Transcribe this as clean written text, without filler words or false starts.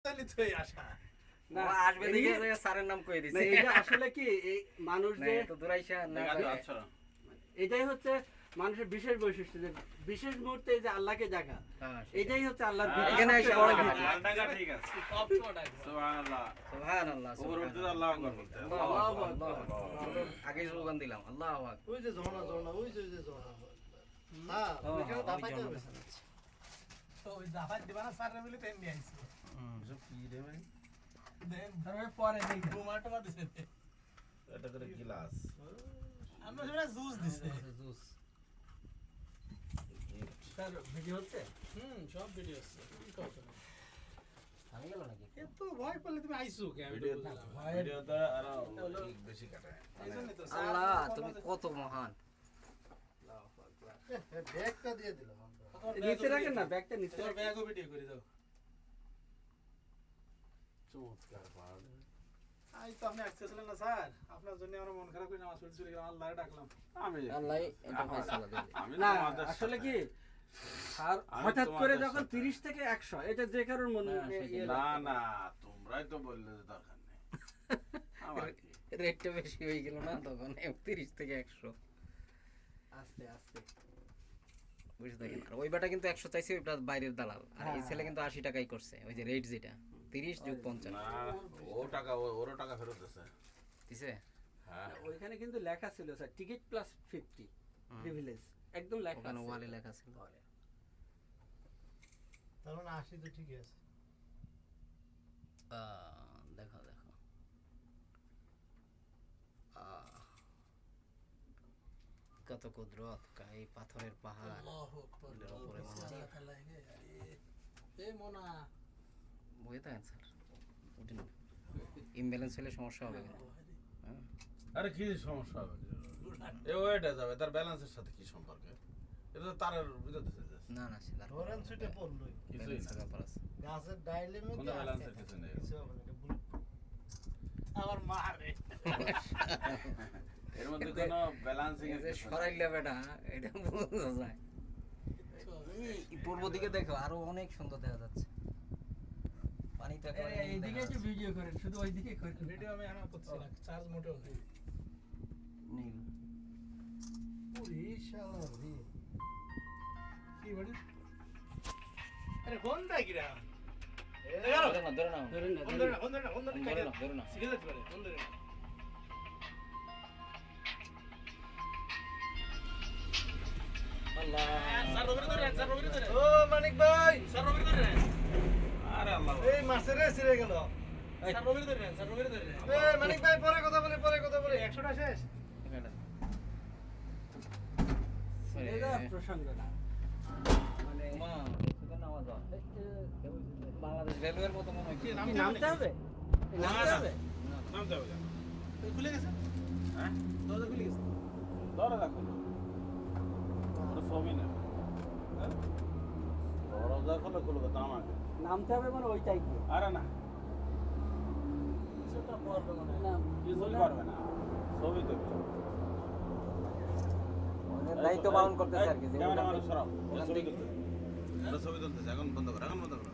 তাহলে তুই আসা না আসবে দেখে স্যারের নাম কই দিছে এটা আসলে কি এই মানুষ যে তো দূরাইশা না এটাই হচ্ছে মানুষের বিশেষ বৈশিষ্ট্য যে বিশেষ মুহূর্তে যে আল্লাহকে ডাকা এটাই হচ্ছে আল্লাহর এখানে এসে বড় টাকা ঠিক আছে সুবহানাল্লাহ সুবহানাল্লাহ উপর উঠতে আল্লাহু আকবার বলতে আল্লাহু আকবার আগে স্লোগান দিলাম আল্লাহু আকবার ওই যে ঝর্ণা ওই যে ঝর্ণা হ্যাঁ ওইখানে দাফাই যাবে তো ওই দাফাই দিবা না স্যার বলে তেন নিয়ে আইছি সব কি রে ভাই দেন ধরে পরে নেই টমাটো দিছে এটা করে গ্লাস আমরা যেটা জুস দিছে জুস স্যার ভিডিও হচ্ছে সব ভিডিও আছে কি কথা আমি গেল নাকি এত ভয় পেলে তুমি আইছো কে আমি ভিডিও ভয় ভিডিওটা আরো বেশি কাটায় এইজন্য তো আল্লাহ তুমি কত মহান ব্যাগটা দিয়ে দিলাম নিচে রাখেন না ব্যাগটা নিচে তোর ব্যাগও ভিডিও করে দাও চমৎকার পাল আই তো আপনি আসতেছিলেন না স্যার আপনার জন্য আমার মন খারাপ করে নামাজ পড়তে চলে গেলাম আল্লাহরে ডাকলাম আমি আল্লাহ এটা ফয়সালা দিবে আমি না তোমাদের আসলে কি আর হঠাৎ করে যখন 30 থেকে 100 এটা যে কারোর মনে না না তোমরাই তো বললে যে দরকার নেই আমার কি রেটটা বেশি হয়ে গেল না তখন 30 থেকে 100 আস্তে আস্তে বুঝতে দেখেন আর ওই বাটা কিন্তু 100 চাইছে ওইটা বাইরের দালাল আর এই ছেলে কিন্তু 80 টাকাই করছে ওই যে রেট যেটা 30 যোগ 50 না ও টাকা ওরও টাকা ফেরত দিছে দিছে হ্যাঁ ওইখানে কিন্তু লেখা ছিল স্যার টিকিট প্লাস 50 প্রিভিলেজ একদম লেখা ওখানে আছে ওয়ালে লেখা ছিল তার মানে 80 তো ঠিকই আছে দেখো দেখো কত কুদরত এই পাথরের পাহাড় আল্লাহু আকবার এটার উপরে মনে হয়। সালাত আলাইহি এ মোনা বই তো অ্যান্সার উঠিন ইমব্যালেন্স হলে সমস্যা হবে কিন্তু হ্যাঁ আরে কি সমস্যা হবে এ ওইটা যাবে তার ব্যালেন্সের সাথে কি সম্পর্ক এটা তো তারের ভিতর দিতে যাচ্ছে না না সেটা ধরেন সুইটে পড়লই কিছুই ব্যালেন্সের না ব্যাপার আছে গাছের ডাইলের কোনো মধ্যে ব্যালেন্সের কিছু নেই কিছু হবে না, এটা বুল- আমার মা রে এর মধ্যে কোনো ব্যালেন্সিং এই যে সরাইলা বেটা এটা বোঝা যায় এই পূর্ব দিকে দেখো আরো অনেক সুন্দর দেখা যাচ্ছে পানি তো একেবারে নীল এইদিকে দেখা একটু যাচ্ছে। ভিডিও করেন শুধু ওইদিকে করেন ভিডিও আমি আনা করছি না চার্জ মোটেও নেই নীল ওরে শালা রে কি বলি আরে কোন দাগিরা ধরে নাও ধরে নাও ধরেন না বন্ধ না বন্ধ না বন্ধ না ধরে নাও ধরে নাও শিখে যেতে পারে বন্ধ না আল্লাহ স্যার রবিরে ধরে ও মানিক ভাই স্যার রবিরে ধরে আরে আল্লাহ এই মাছের রে ছিড়ে গেল স্যার রবিরে ধরে এই মানিক ভাই পরে কথা বলে 100টা শেষ এখানে এটা প্রসঙ্গ না মানে মা সেখানে আওয়াজ হয় বাংলাদেশ রেলওয়ের মতো মনে হয় কি কি নামতে হবে নামতে হবে নামতে হবে না। তুই খুলে গেছে হ্যাঁ দরজা খুলে গেছে দরজা খোলো ওটা সবই না হ্যাঁ? দরজা খোলো খুলবে তো আমাকে নামতে হবে মানে ওইটাই কি আরে না কিছুটা পড়বে মনে হয় না কিছুই পারবে না ছবি তো দায়িত্ব পালন করতেছে আর কি ক্যামেরা যেগুলো মানুষ সরাও ওখান ছবি থেকে- তুলতেছে ছবি তুলতেছে এখন বন্ধ করো